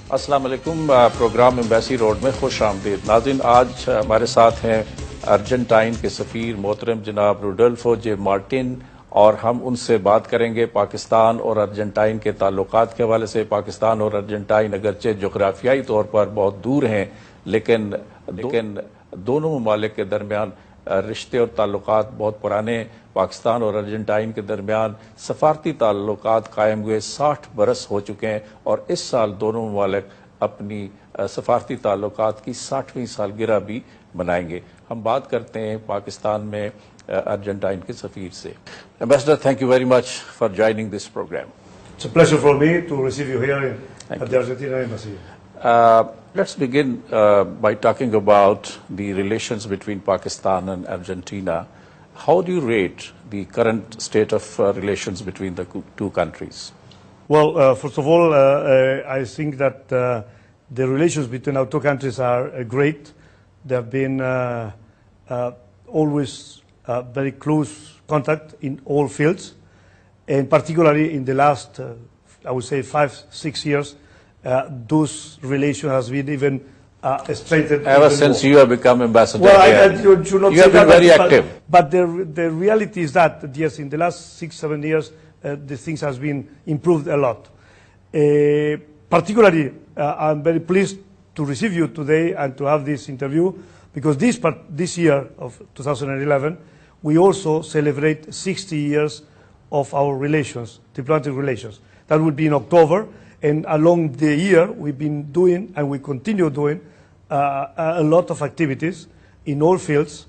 अस्सलाम वालेकुम। Programme embassy road में खुश आमदीद। नाज़रीन, आज हमारे साथ हैं अर्जेंटाइन के सफ़ीर मोहतरम जनाब रुडोल्फो j.मार्टिन, और हम उनसे बात करेंगे पाकिस्तान और अर्जेंटाइन के ताल्लुकात के हवाले से। पाकिस्तान और अर्जेंटाइन अगरचे जोग्राफियाई तौर पर बहुत दूर हैं, लेकिन दोनों ममालिक के दरमियान रिश्ते और ताल्लुकात बहुत पुराने। पाकिस्तान और अर्जेंटाइन के दरमियान सफारती ताल्लुकात कायम हुए 60 बरस हो चुके हैं, और इस साल दोनों ममालिक अपनी सफारती ताल्लुकात की 60वीं सालगिरह भी मनाएंगे। हम बात करते हैं पाकिस्तान में अर्जेंटाइन के सफ़ीर से। Ambassador, thank you very much for joining this programme. It's a pleasure for me to receive you here at the Argentina Embassy. Let's begin by talking about the relations between Pakistan and Argentina. How do you rate the current state of relations between the two countries? Well, first of all, I think that the relations between our two countries are great. There have been always very close contact in all fields, and particularly in the last, I would say, 5-6 years, those relations has been even strengthened. Ever since you have become ambassador, well, you should not you have been very active. But the reality is that, yes, in the last 6-7 years, the things has been improved a lot. Particularly, I'm very pleased to receive you today and to have this interview, because this year of 2011, we also celebrate 60 years of our relations, diplomatic relations. That will be in October, and along the year, we've been doing, and we continue doing, a lot of activities in all fields,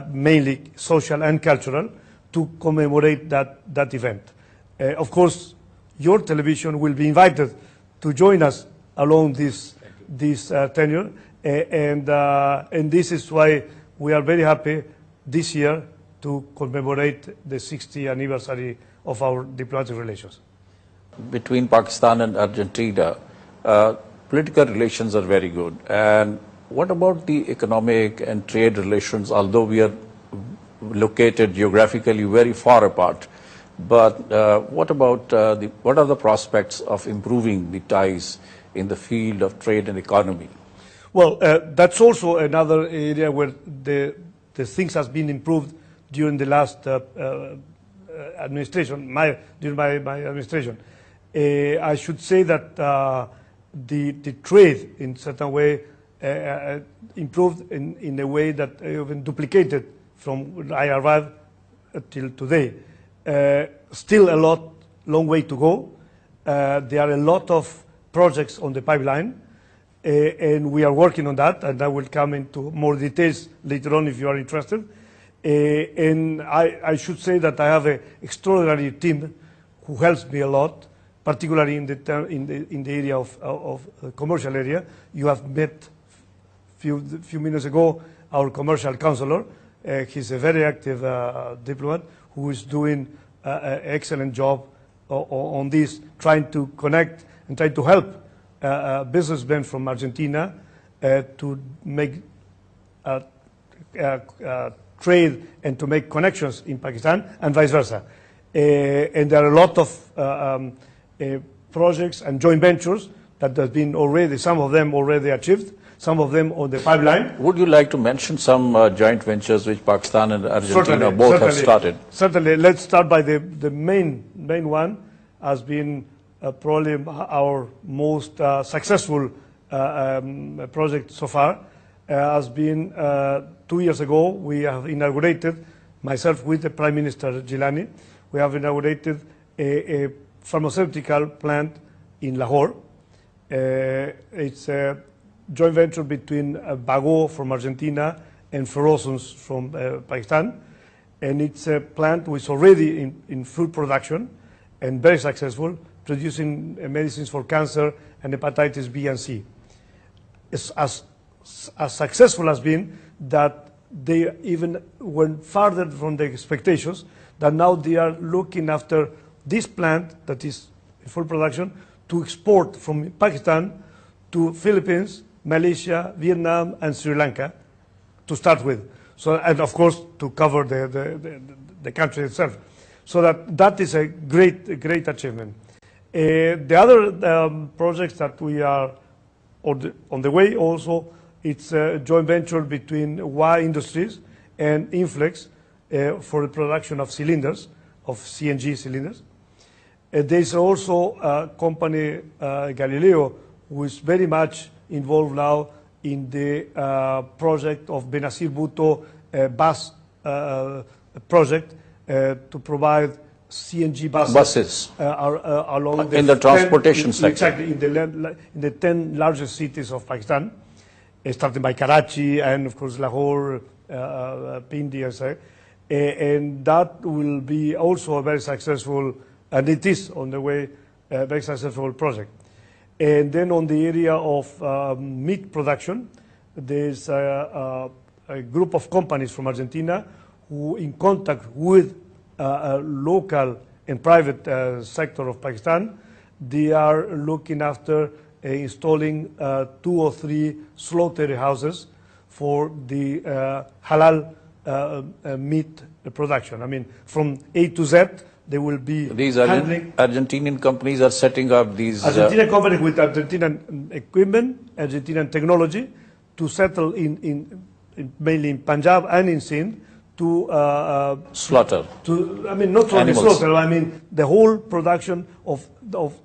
mainly social and cultural, to commemorate that event. Of course, your television will be invited to join us along this tenure, and this is why we are very happy this year to commemorate the 60th anniversary of our diplomatic relations. Between Pakistan and Argentina, political relations are very good. And what about the economic and trade relations? Although we are located geographically very far apart, but what about what are the prospects of improving the ties in the field of trade and economy? Well, that's also another area where the things has been improved during the last administration, during my administration. I should say that the trade, in certain way, improved in a way that even duplicated from when I arrived till today. Still a long way to go. There are a lot of projects on the pipeline, and we are working on that, and I will come into more details later on if you are interested. And I should say that I have an extraordinary team who helps me a lot, particularly in the area of commercial area. You have met few minutes ago our commercial counselor. He's a very active diplomat who is doing an excellent job on this, trying to connect and try to help businessmen from Argentina to make trade and to make connections in Pakistan and vice versa. And there are a lot of projects and joint ventures that have been already, some of them already achieved, some of them on the pipeline. Would you like to mention some joint ventures which Pakistan and Argentina both have started? Certainly. Let's start by the main one, has been probably our most successful project so far. Has been 2 years ago, we have inaugurated, myself with the Prime Minister Gilani, we have inaugurated a pharmaceutical plant in Lahore. It's a joint venture between Bago from Argentina and Ferozons from Pakistan. And it's a plant which is already in full production and very successful, producing medicines for cancer and hepatitis B and C. It's as successful as been that they even went farther from the expectations, that now they are looking after this plant that is in full production to export from Pakistan to Philippines, Malaysia, Vietnam, and Sri Lanka to start with. So, and of course, to cover the country itself. So that is a great achievement. The other projects that we are on the way also. It's a joint venture between Y Industries and Inflex for the production of cylinders, of CNG cylinders. There's also a company, Galileo, who is very much involved now in the project of Benazir Bhutto bus project to provide CNG buses along in the transportation sector. Exactly, in the 10 largest cities of Pakistan, starting by Karachi and, of course, Lahore, Pindi, and that will be also a very successful, and it is on the way, a very successful project. And then on the area of meat production, there's a group of companies from Argentina who, in contact with local and private sector of Pakistan, they are looking after installing 2 or 3 slaughterhouses for the halal meat production. I mean, from A to Z, they will be these handling. Argentinian companies are setting up these. Argentinian companies with Argentinian equipment, Argentinian technology, to settle mainly in Punjab and in Sindh to slaughter. I mean, not only slaughter. I mean, the whole production of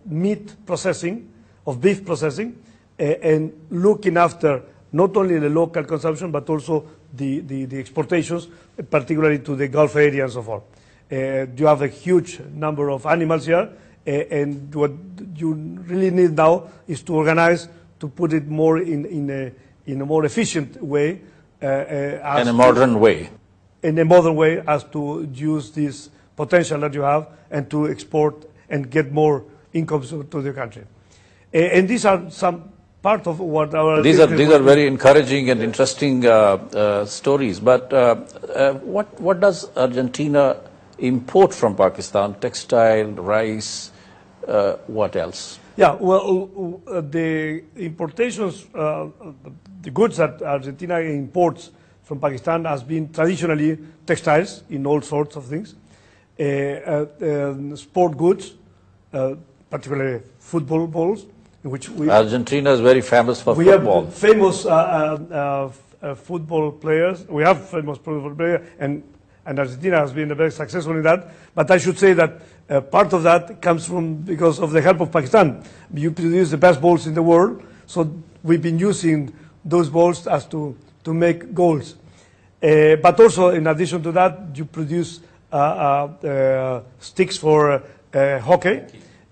meat processing, of beef processing, and looking after not only the local consumption but also the exportations, particularly to the Gulf area and so forth. You have a huge number of animals here, and what you really need now is to organize to put it more in a more efficient way, in a modern way. In a modern way, as to use this potential that you have and to export and get more incomes to the country. And these are some part of what our... These are very encouraging and interesting stories. But what does Argentina import from Pakistan? Textile, rice, what else? Yeah, well, the importations, the goods that Argentina imports from Pakistan has been traditionally textiles in all sorts of things, sport goods, particularly football balls, in which Argentina is very famous for football. We have famous football players. We have famous football players, and Argentina has been very successful in that. But I should say that part of that comes from because of the help of Pakistan. You produce the best balls in the world, so we've been using those balls as to make goals. But also, in addition to that, you produce sticks for hockey.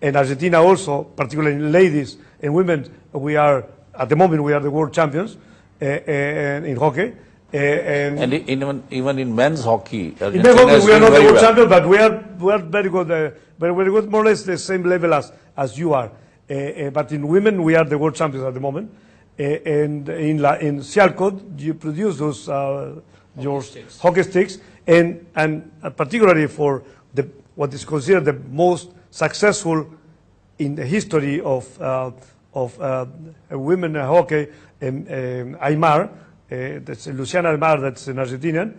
And Argentina also, particularly ladies and women, at the moment, we are the world champions in hockey. And even in men's hockey, in men's hockey we are not the world champion, but we are very good, very good, more or less the same level as you are. But in women, we are the world champions at the moment. And in Sialkot, you produce those hockey sticks, and particularly for what is considered the most successful in the history of women hockey, Aymar, that's Luciana Aymar, that's an Argentinian.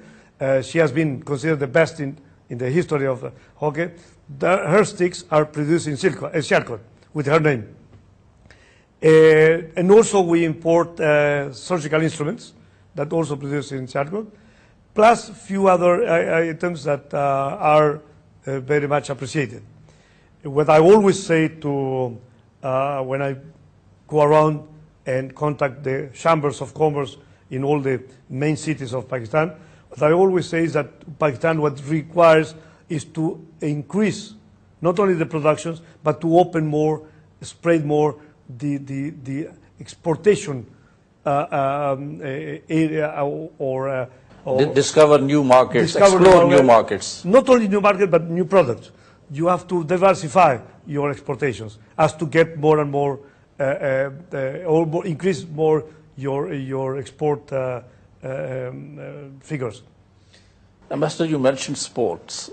She has been considered the best in the history of hockey. Her sticks are produced in Sialkot with her name. And also we import surgical instruments that also produce in Sialkot, plus a few other items that are very much appreciated. What I always say to when I go around and contact the chambers of commerce in all the main cities of Pakistan, what I always say is that Pakistan what requires is to increase not only the productions but to open more, spread more the exportation area or discover new markets, explore new markets. Not only new markets but new products. You have to diversify your exportations as to get more and more, increase more your export figures. Ambassador, you mentioned sports.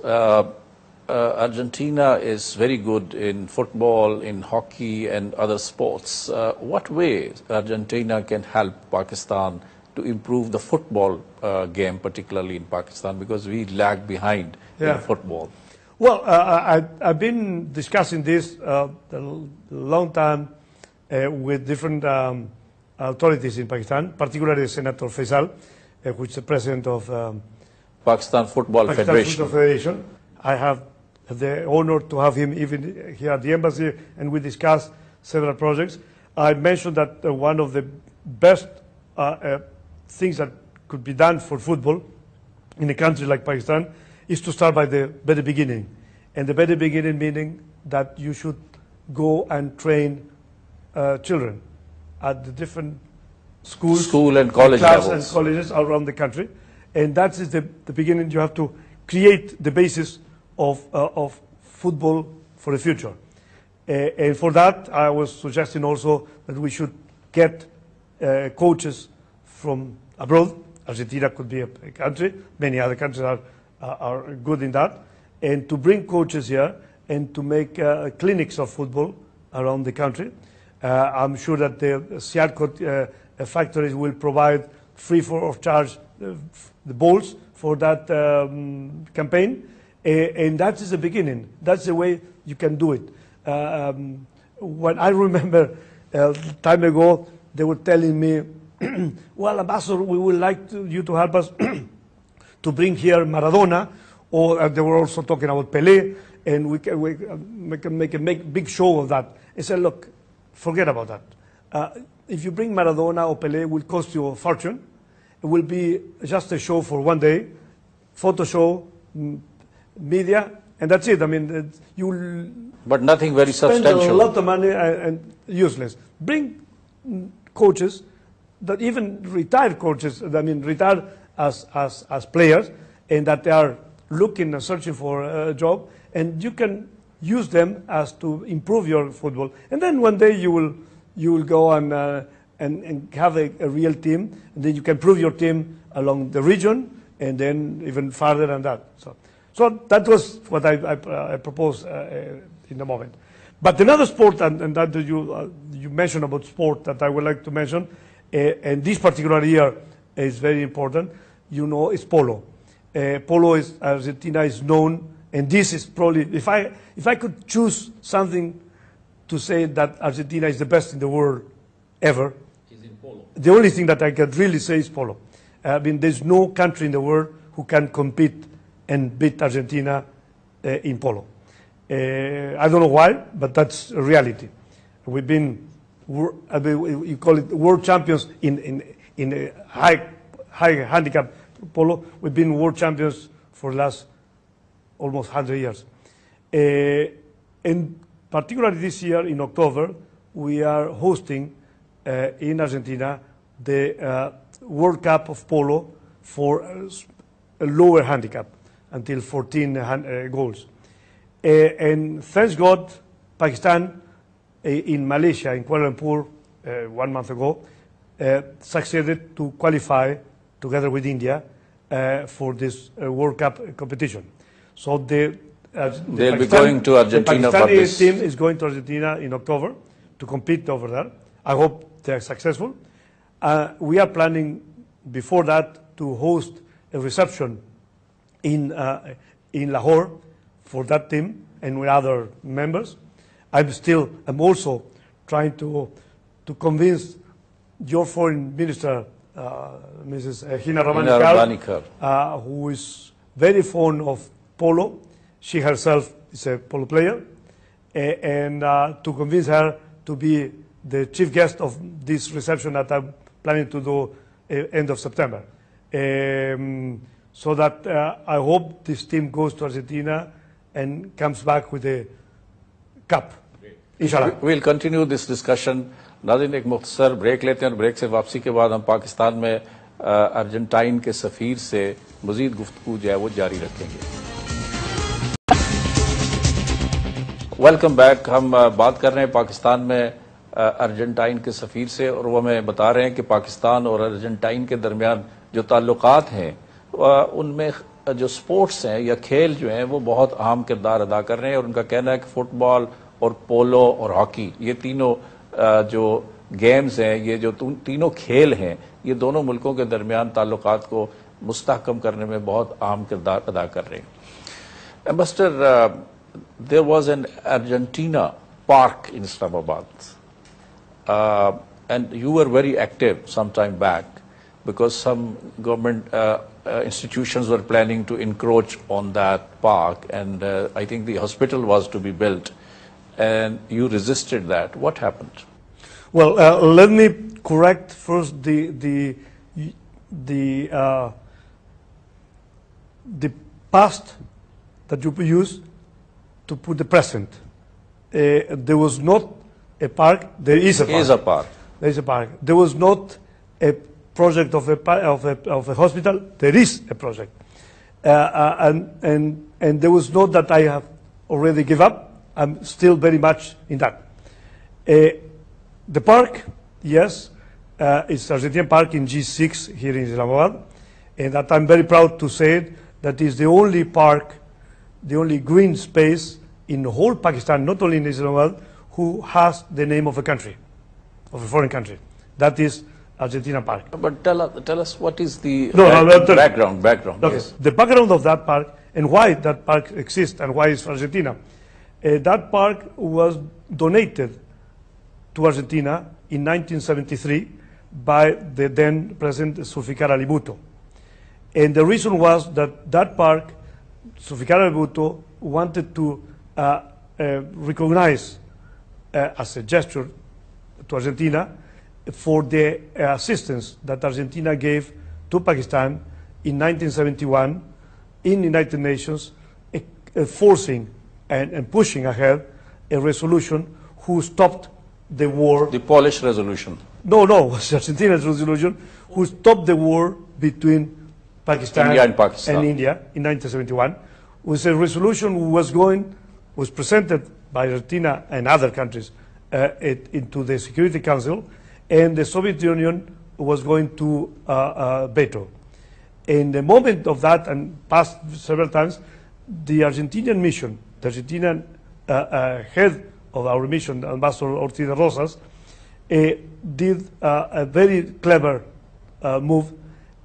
Argentina is very good in football, in hockey, and other sports. What way Argentina can help Pakistan to improve the football game, particularly in Pakistan, because we lag behind in football? Well, I've been discussing this a long time with different authorities in Pakistan, particularly Senator Faisal, which is the president of Pakistan Football Pakistan Federation. Football Federation. I have the honor to have him even here at the embassy, and we discussed several projects. I mentioned that one of the best things that could be done for football in a country like Pakistan is to start by the very beginning. And the very beginning meaning that you should go and train children at the different schools, School and college clubs levels. and colleges around the country. And that is the beginning. You have to create the basis of football for the future. And for that, I was suggesting also that we should get coaches from abroad. Argentina could be a country. Many other countries are good in that. And to bring coaches here and to make clinics of football around the country. I'm sure that the Siarco factories will provide free of charge the balls for that campaign. And that is the beginning. That's the way you can do it. When I remember time ago, they were telling me, well, Ambassador, we would like you to help us to bring here Maradona, or they were also talking about Pelé, and we can make a big show of that. I said, look, forget about that. If you bring Maradona or Pelé, it will cost you a fortune. It will be just a show for one day, photo show, media, and that's it. I mean, you will But nothing very spend substantial. a lot of money and useless. Bring coaches, that even retired coaches, I mean, retired as players, and that they are looking and searching for a job, and you can use them as to improve your football. And then one day you will go and have a real team, and then you can prove your team along the region, and then even farther than that. So that was what I proposed in the moment. But another sport, and that you mentioned about sport that I would like to mention, and this particular year is very important, is polo. Polo is, Argentina is known, and this is probably, if I could choose something to say that Argentina is the best in the world ever, Is in polo. the only thing that I can really say is polo. I mean, there's no country in the world who can compete and beat Argentina in polo. I don't know why, but that's a reality. We've been, you call it world champions in a high handicap polo. We've been world champions for the last almost 100 years. And particularly this year in October, we are hosting in Argentina the World Cup of Polo for a lower handicap until 14 goals. And thanks God, Pakistan in Malaysia, in Kuala Lumpur, 1 month ago, succeeded to qualify together with India for this World Cup competition. So they'll be going to Argentina the for Pakistani this. team is going to Argentina in October to compete over there. I hope they are successful. We are planning before that to host a reception in Lahore for that team and with other members. I'm also trying to convince your foreign minister, Mrs. Hina Rahman, who is very fond of polo. She herself is a polo player, and to convince her to be the chief guest of this reception that I'm planning to do end of September. So that I hope this team goes to Argentina and comes back with a cup. Inshallah. We'll continue this discussion. नाज़रीन, एक मुख्तसर break लेते हैं और break से वापसी के बाद हम पाकिस्तान में अर्जेंटाइन के सफ़ीर से मज़ीद गुफ्तगू जो है वो जारी रखेंगे। Welcome back. हम बात कर रहे हैं पाकिस्तान में अर्जेंटाइन के सफ़ीर से, और वो हमें बता रहे हैं कि पाकिस्तान और अर्जेंटाइन के दरमियान जो ताल्लुकात हैं उनमें जो स्पोर्ट्स हैं या खेल जो हैं वो बहुत अहम किरदार अदा कर रहे हैं। और उनका कहना है कि फुटबॉल और पोलो और हॉकी, ये तीनों जो गेम्स हैं, ये जो तीनों खेल हैं, ये दोनों मुल्कों के दरमियान ताल्लुकात को मुस्तहकम करने में बहुत अहम किरदार अदा कर रहे हैं। Ambassador, there was an Argentina park in Islamabad. And you were very active some time back because some government institutions were planning to encroach on that park, and I think the hospital was to be built, and you resisted that. What happened? Well, let me correct first the past that you use to put the present. There was not a park. There is a park. There is a park. There is a park. There was not a project of a hospital. There is a project, and there was not that I have already give up. I'm still very much in that. The park, yes, it's Argentinian park in G6 here in Islamabad, and that I'm very proud to say that is the only park, the only green space in the whole Pakistan, not only in Islamabad, who has the name of a country, of a foreign country. That is Argentina Park. But tell us what is the background. Okay. Yes. The background of that park and why that park exists and why it's for Argentina. That park was donated to Argentina in 1973 by the then President Zulfikar Ali Bhutto. And the reason was that that park, Zulfikar Ali Bhutto wanted to recognize as a gesture to Argentina for the assistance that Argentina gave to Pakistan in 1971 in the United Nations, forcing and pushing ahead a resolution who stopped the war. The Polish resolution. No, it was Argentina's resolution who stopped the war between Pakistan India and Pakistan. and India in 1971. It was a resolution was presented by Argentina and other countries into the Security Council, and the Soviet Union was going to veto. In the moment of that, and passed several times, the Argentinian mission, the Argentinian head of our mission, Ambassador Ortiz de Rosas, did a very clever move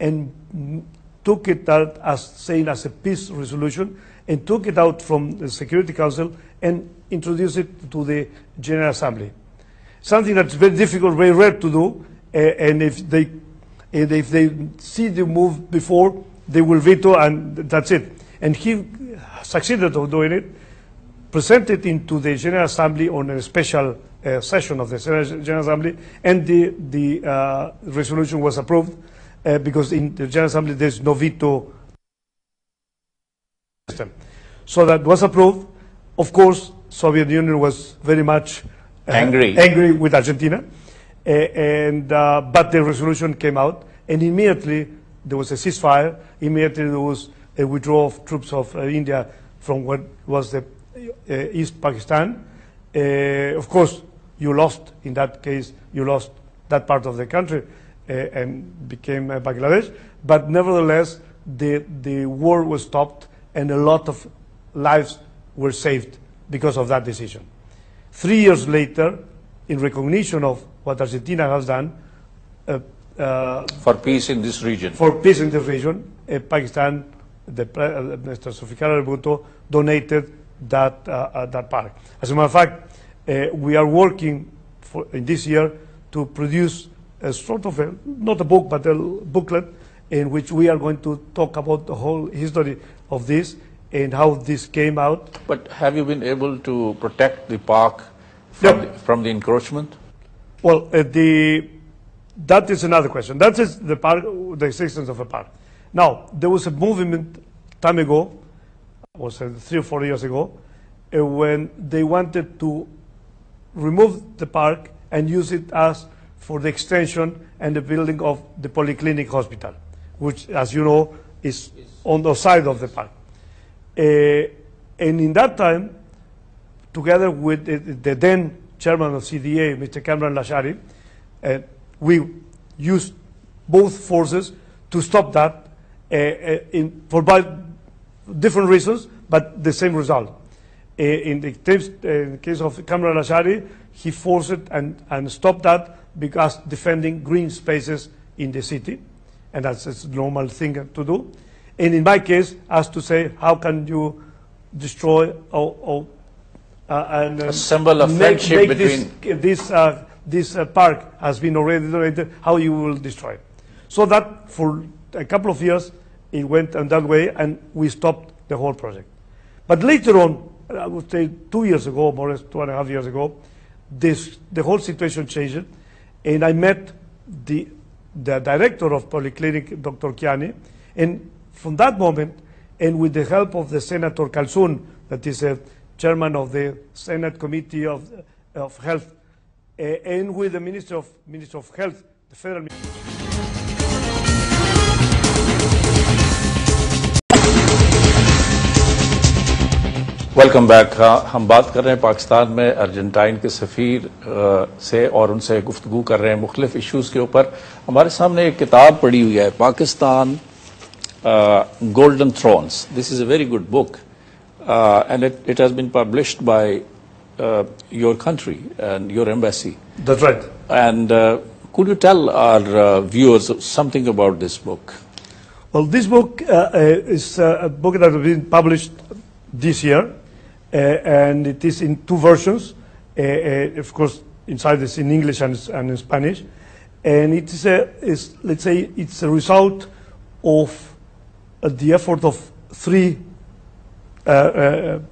and took it out as saying as a peace resolution and took it out from the Security Council and introduced it to the General Assembly. Something that's very difficult, very rare to do, and if they see the move before, they will veto, and that's it. And he succeeded of doing it, presented into the General Assembly on a special session of the General Assembly, and the resolution was approved because in the General Assembly there's no veto system. So that was approved. Of course, Soviet Union was very much angry with Argentina, but the resolution came out, and immediately there was a ceasefire. Immediately there was a withdrawal of troops of India from what was the East Pakistan. Of course, you lost, in that case, you lost that part of the country and became Bangladesh. But nevertheless, the war was stopped and a lot of lives were saved because of that decision. 3 years later, in recognition of what Argentina has done for peace in this region, Pakistan, Mr. Zulfikar Ali Bhutto donated that park. As a matter of fact, we are working in this year to produce a sort of not a book, but a booklet in which we are going to talk about the whole history of this and how this came out. But have you been able to protect the park from the encroachment? Well, that is another question. That is the park, the existence of a park. Now, there was a movement time ago, was 3 or 4 years ago, when they wanted to remove the park and use it as for the extension and the building of the polyclinic hospital, which, as you know, is on the side of the park. And in that time, together with the then chairman of CDA, Mr. Kamran Lashari, we used both forces to stop that for different reasons, but the same result. In the case of Kamran Lashari, he forced it and stopped that because defending green spaces in the city, and that's a normal thing to do. And in my case, as to say, how can you destroy and a symbol of friendship between this this park has been already donated, how you will destroy it. So that for a couple of years, it went on that way, and we stopped the whole project. But later on, I would say 2 years ago, more or less 2.5 years ago, the whole situation changed, and I met the director of Polyclinic, Dr. Kiani, and from that moment, and with the help of the Senator Kalsoon, that is a chairman of the Senate Committee of Health, and with the Minister of Health, the federal. Welcome back. हम बात कर रहे हैं पाकिस्तान में Argentine के सफ़ीर से और उनसे गुफ्तगू कर रहे हैं मुख्तलिफ इश्यूज़ के ऊपर। हमारे सामने एक किताब पड़ी हुई है, Pakistan golden thrones. This is a very good book and it has been published by your country and your embassy. That's right. And could you tell our viewers something about this book? Well, this book is a book that has been published this year, and it is in two versions. Of course, inside it's in English and in Spanish, and it is let's say it's a result of the effort of three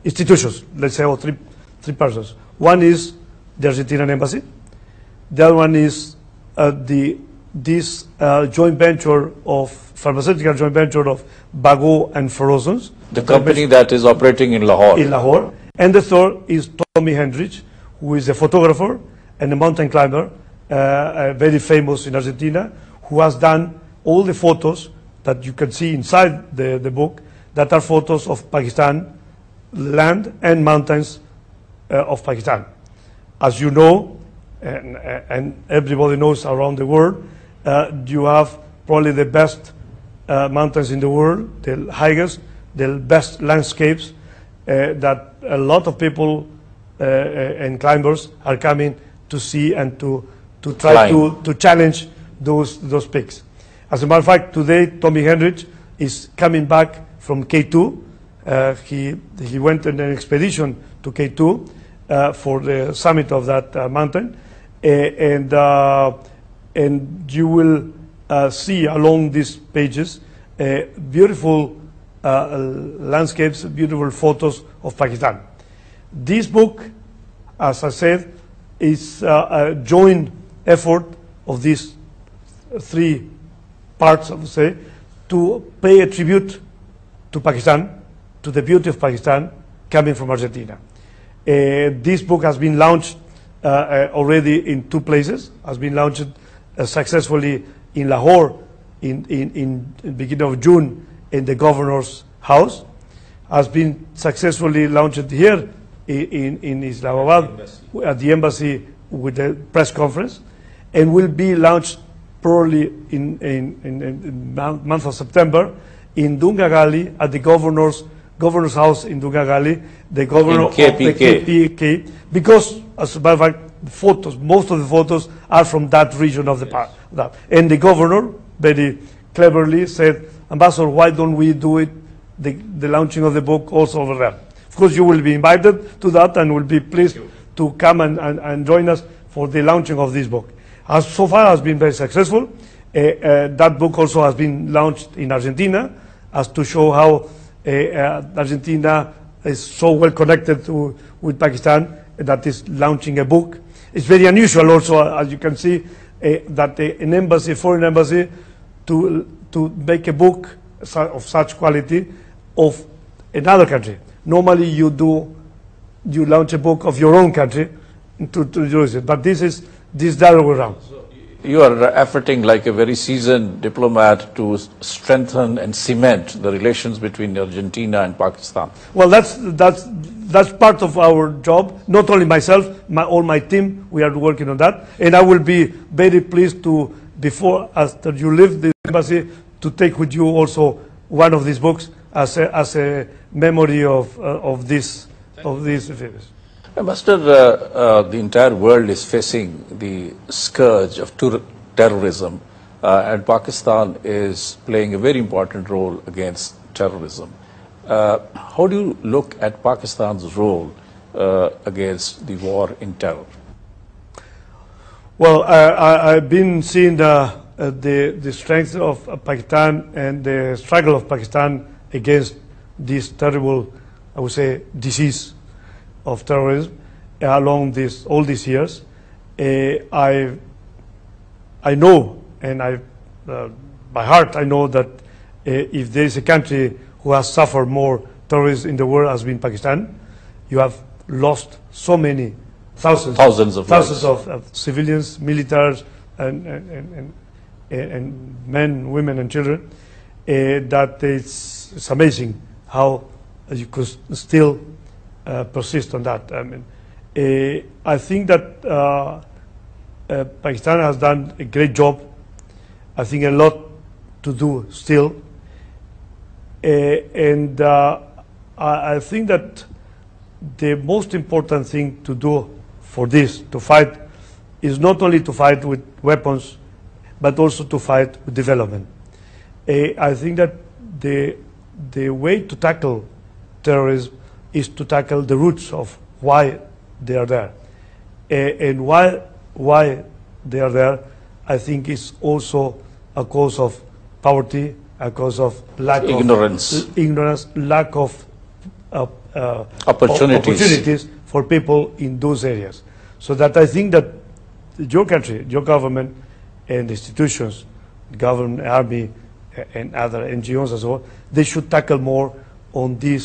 institutions, let's say, or three persons. One is the Argentinian embassy. The other one is this joint venture of pharmaceutical joint venture of Bago and Ferozons. The company that is operating in Lahore. In Lahore. And the third is Tommy Hendrich, who is a photographer and a mountain climber, very famous in Argentina, who has done all the photos that you can see inside the book, that are photos of Pakistan, land and mountains of Pakistan. As you know, and everybody knows around the world, you have probably the best mountains in the world, the highest, the best landscapes that a lot of people and climbers are coming to see and to try to challenge those peaks. As a matter of fact, today Tommy Hendrich is coming back from K2. He went on an expedition to K2 for the summit of that mountain, and you will see along these pages beautiful landscapes, beautiful photos of Pakistan. This book, as I said, is a joint effort of these three parts, I would say, to pay a tribute to Pakistan, to the beauty of Pakistan coming from Argentina. This book has been launched already in two places. Has been launched successfully in Lahore in the beginning of June in the governor's house. Has been successfully launched here in Islamabad at the embassy with a press conference, and will be launched probably in the month of September in Dungagali at the governor's house in Dungagali, the governor of the KPK, because, as a matter of fact, most of the photos are from that region of the park. And the governor very cleverly said, Ambassador, why don't we do it, the launching of the book also over there? Of course, you will be invited to that and will be pleased to come and join us for the launching of this book. As so far has been very successful. That book also has been launched in Argentina, as to show how Argentina is so well connected with Pakistan that is launching a book. It's very unusual also, as you can see, that an embassy, foreign embassy, to make a book of such quality of another country. Normally you launch a book of your own country to use it, but this is the other way around. You are efforting like a very seasoned diplomat to strengthen and cement the relations between Argentina and Pakistan. Well, that's part of our job. Not only myself, all my team, we are working on that. And I will be very pleased to, after you leave the embassy, to take with you also one of these books as a memory of these events. Master, the entire world is facing the scourge of terrorism, and Pakistan is playing a very important role against terrorism. How do you look at Pakistan's role against the war in terror? Well, I've been seeing the strength of Pakistan and the struggle of Pakistan against this terrible, I would say, disease of terrorism along all these years. I know, and by heart I know that if there is a country who has suffered more terrorism in the world has been Pakistan. You have lost so many thousands of civilians, militaries, and men, women, and children. That it's amazing how you could still persist on that. I mean, I think that Pakistan has done a great job. I think a lot to do still, and I think that the most important thing to do for this, to fight, is not only to fight with weapons, but also to fight with development. I think that the way to tackle terrorism is to tackle the roots of why they are there. And why they are there, I think, is also a cause of poverty, a cause of lack of ignorance, lack of opportunities for people in those areas. So that I think that your country, your government, and institutions, government, army, and other NGOs as well, they should tackle more on the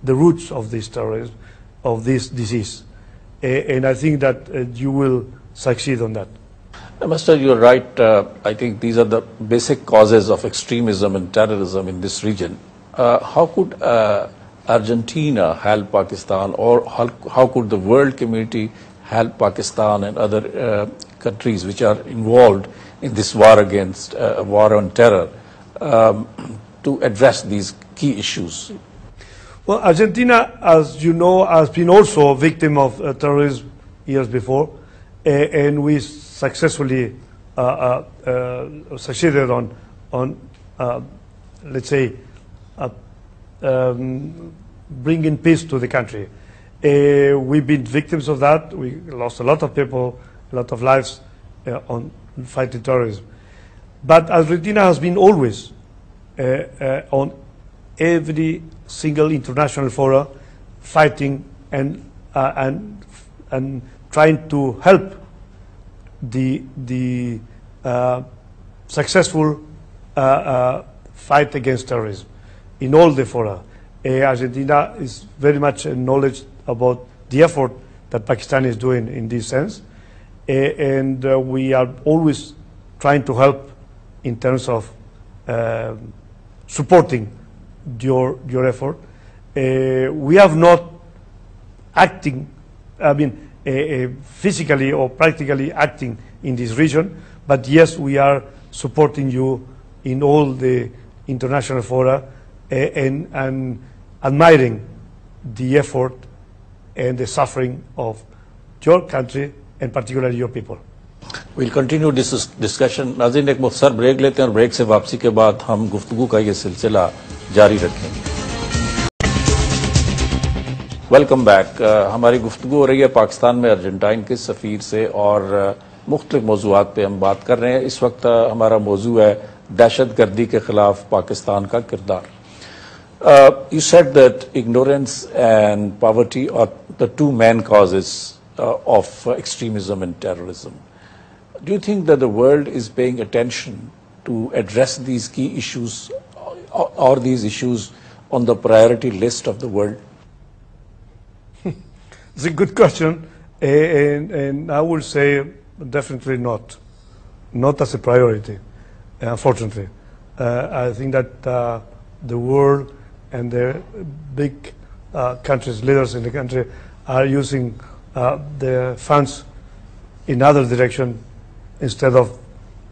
roots of this terrorism, of this disease. And I think that you will succeed on that. Master, you're right. I think these are the basic causes of extremism and terrorism in this region. How could Argentina help Pakistan, or how could the world community help Pakistan and other countries which are involved in this war against war on terror to address these key issues? Well, Argentina, as you know, has been also a victim of terrorism years before, and we successfully succeeded on let's say, bringing peace to the country. We've been victims of that. We lost a lot of people, a lot of lives on fighting terrorism. But Argentina has been always on every single international forum fighting and trying to help the successful fight against terrorism in all the fora. Argentina is very much knowledge about the effort that Pakistan is doing in this sense, and we are always trying to help in terms of supporting your effort. We have not acting, I mean, physically or practically acting in this region, but yes, we are supporting you in all the international fora and admiring the effort and the suffering of your country and particularly your people. We'll continue this discussion. नाज़रीन, एक मुख्तसर break लेते हैं और break से वापसी के बाद हम गुफ्तगू का ये सिलसिला जारी रखेंगे. Welcome back. हमारी गुफ्तगू हो रही है पाकिस्तान में अर्जेंटाइन के सफ़ीर से और मुख्तलिफ मौज़ूआत पे हम बात कर रहे हैं. इस वक्त हमारा मौजू है दहशतगर्दी के खिलाफ पाकिस्तान का किरदार. You said that ignorance and poverty are the two main causes of extremism and terrorism. Do you think that the world is paying attention to address these key issues, or these issues on the priority list of the world? It's a good question, and I would say definitely not as a priority, unfortunately. I think that the world and the big countries, leaders in the country, are using the funds in other direction instead of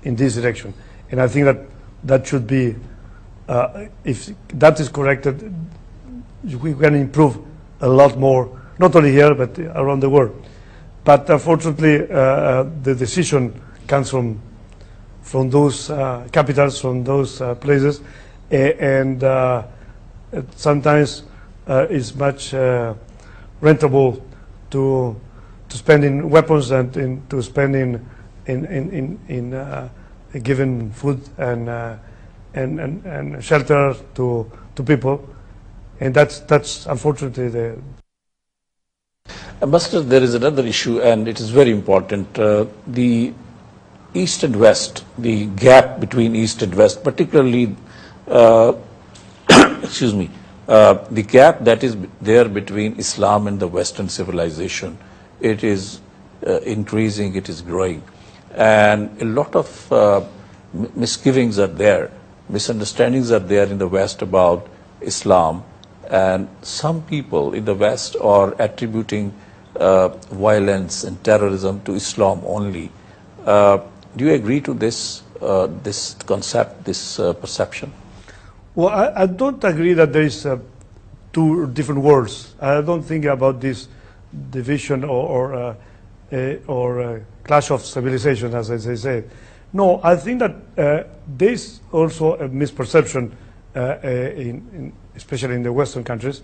in this direction. And I think that should be, if that is corrected, we can improve a lot more, not only here, but around the world. But unfortunately, the decision comes from those capitals, from those places, and sometimes it's much rentable to spend in weapons and to spend in in giving food and shelter to people, and that's unfortunately the. Ambassador, there is another issue, and it is very important. The East and West, the gap between East and West, particularly, excuse me, the gap that is there between Islam and the Western civilization, it is increasing, it is growing. And a lot of misgivings are there, misunderstandings are there in the West about Islam, and some people in the West are attributing violence and terrorism to Islam only. Do you agree to this, this concept, this perception? Well, I don't agree that there is two different worlds. I don't think about this division or clash of civilization, as I say. No, I think that there is also a misperception, especially in the Western countries,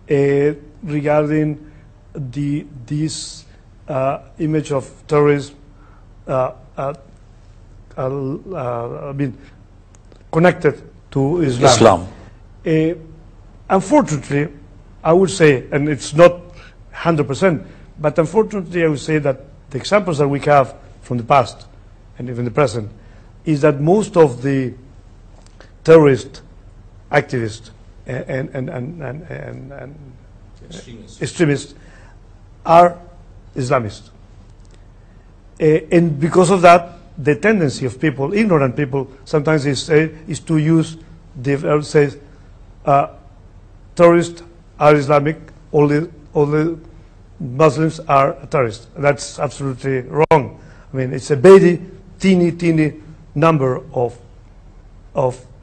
regarding this image of terrorism. I mean, connected to Islam. Unfortunately, I would say, and it's not 100%, but unfortunately I would say that the examples that we have from the past and even the present is that most of the terrorist activists and extremists are Islamists. And because of that, the tendency of people, ignorant people, sometimes is to use the terrorists are Islamic, all the Muslims are terrorists. That's absolutely wrong. I mean, it's a very teeny number of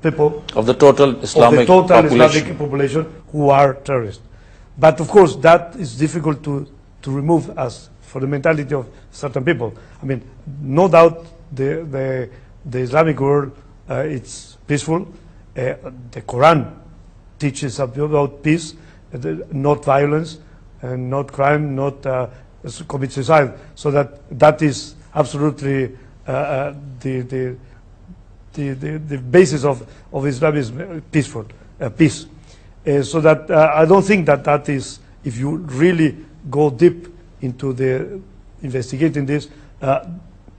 people of the total Islamic Islamic population who are terrorists. But of course, that is difficult to remove as for the mentality of certain people. I mean, no doubt the Islamic world it's peaceful. The Quran teaches about peace, not violence, and not crime, not commit suicide. So that is absolutely the basis of Islam is peaceful, peace. So that I don't think that is, if you really go deep into the investigating this,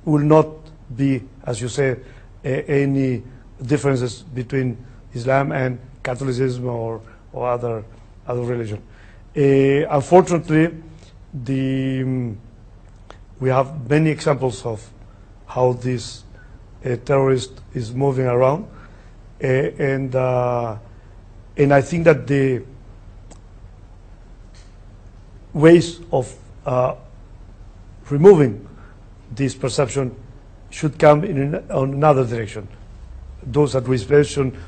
will not be, as you say, any differences between Islam and Catholicism or other religion. Unfortunately, we have many examples of how this terrorist is moving around, and I think that the ways of removing this perception should come in another direction. Those that we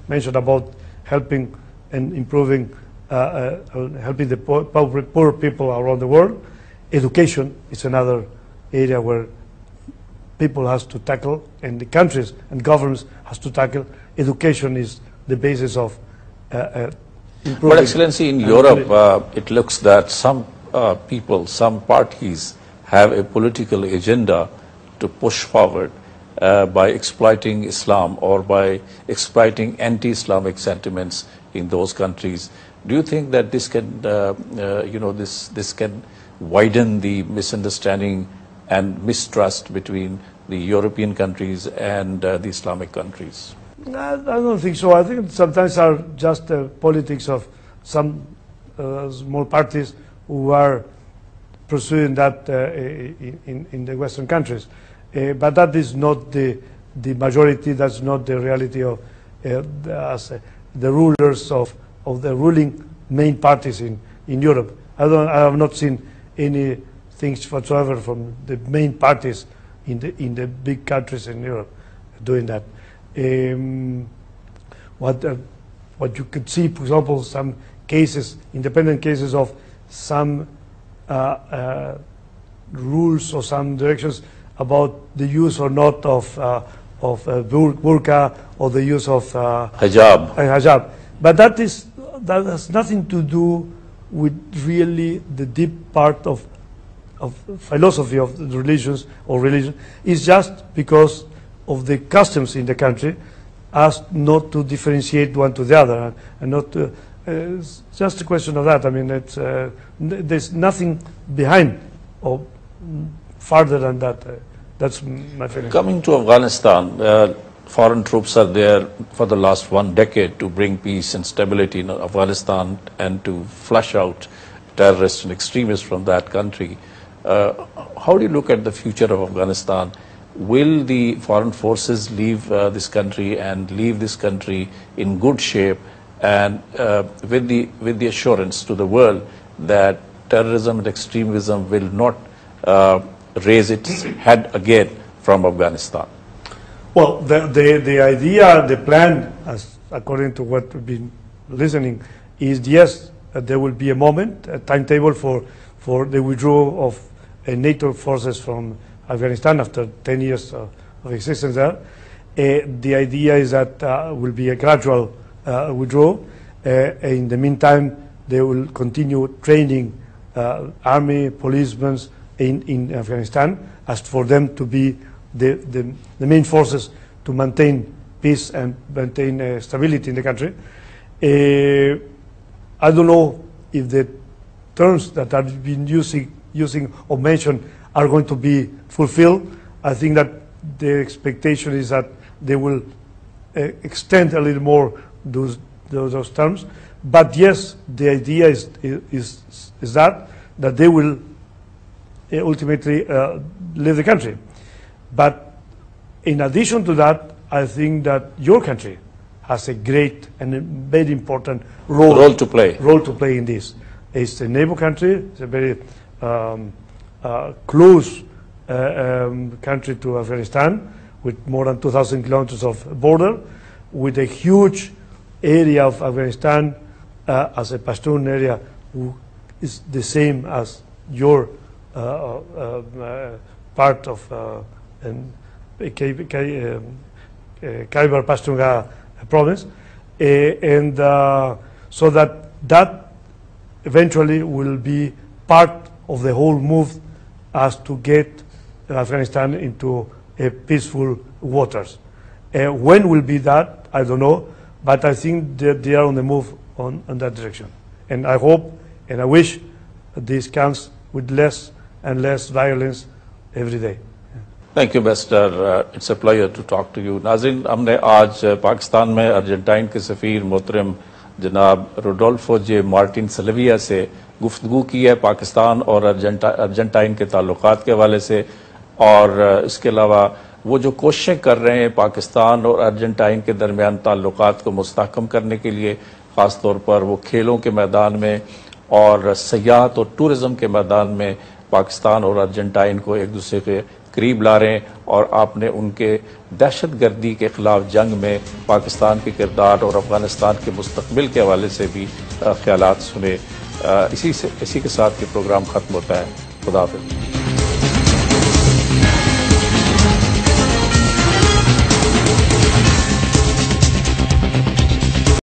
mentioned about helping and improving, helping the poor people around the world. Education is another area where people has to tackle, and the countries and governments has to tackle. Education is the basis of improving. But Excellency, in Europe, it looks that some people, some parties have a political agenda to push forward by exploiting Islam or by exploiting anti-Islamic sentiments in those countries. Do you think that this can, this can widen the misunderstanding and mistrust between the European countries and the Islamic countries? I don't think so. I think sometimes are just politics of some small parties who are pursuing that in the Western countries. But that is not the majority, that's not the reality of the rulers of the ruling main parties in Europe. I have not seen any things whatsoever from the main parties in the big countries in Europe doing that. What you could see, for example, some cases, independent cases of some rules or some directions about the use or not of burqa or the use of hijab. But that has nothing to do with really the deep part of philosophy of the religions or religion is just because of the customs in the country, as not to differentiate one to the other, and not to, it's just a question of that. I mean, it's, there's nothing behind or farther than that. That's my feeling. Coming to Afghanistan, foreign troops are there for the last 1 decade to bring peace and stability in Afghanistan and to flush out terrorists and extremists from that country. How do you look at the future of Afghanistan? Will the foreign forces leave this country and leave this country in good shape and with the assurance to the world that terrorism and extremism will not raise its head again from Afghanistan? Well, the idea, the plan, as according to what we've been listening, is yes, there will be a moment, a timetable for the withdrawal of NATO forces from Afghanistan after 10 years of existence there. The idea is that will be a gradual withdrawal. In the meantime, they will continue training army, policemen in Afghanistan, as for them to be the main forces to maintain peace and maintain stability in the country. I don't know if the terms that have been using or mentioned are going to be fulfilled. I think that the expectation is that they will extend a little more those terms. But yes, the idea is that they will ultimately leave the country. But in addition to that, I think that your country has a great and a very important role to play in this. It's a neighbor country. It's a very close country to Afghanistan, with more than 2,000 kilometers of border, with a huge area of Afghanistan as a Pashtun area, who is the same as your part of Khyber Pakhtunkhwa province, and so that eventually will be part of the whole move as to get Afghanistan into peaceful waters. When will be that? I don't know, but I think that they are on the move on that direction. And I hope and I wish this comes with less and less violence every day. Thank you, Ambassador. It's a pleasure to talk to you. नाज़रीन, हमने आज पाकिस्तान में Argentine के सफ़ीर मोहतरम जनाब Rodolfo जे Martin सरारिरा से गुफ्तगू की है पाकिस्तान और अर्जेंटाइन के ताल्लुकात के हवाले से, और इसके अलावा वो जो कोशिशें कर रहे हैं पाकिस्तान और अर्जेंटाइन के दरमियान ताल्लुकात को मुस्तहकम करने के लिए, ख़ास तौर पर वो खेलों के मैदान में और सयाहत और टूरिज़म के मैदान में पाकिस्तान और अर्जेंटाइन को एक दूसरे के करीब ला रहे हैं, और आपने उनके दहशतगर्दी के ख़िलाफ़ जंग में पाकिस्तान के किरदार और अफ़गानिस्तान के मुस्तक़बिल के हवाले से भी ख्यालात सुने। इसी के साथ ये प्रोग्राम ख़त्म होता है। खुदा हाफ़िज़।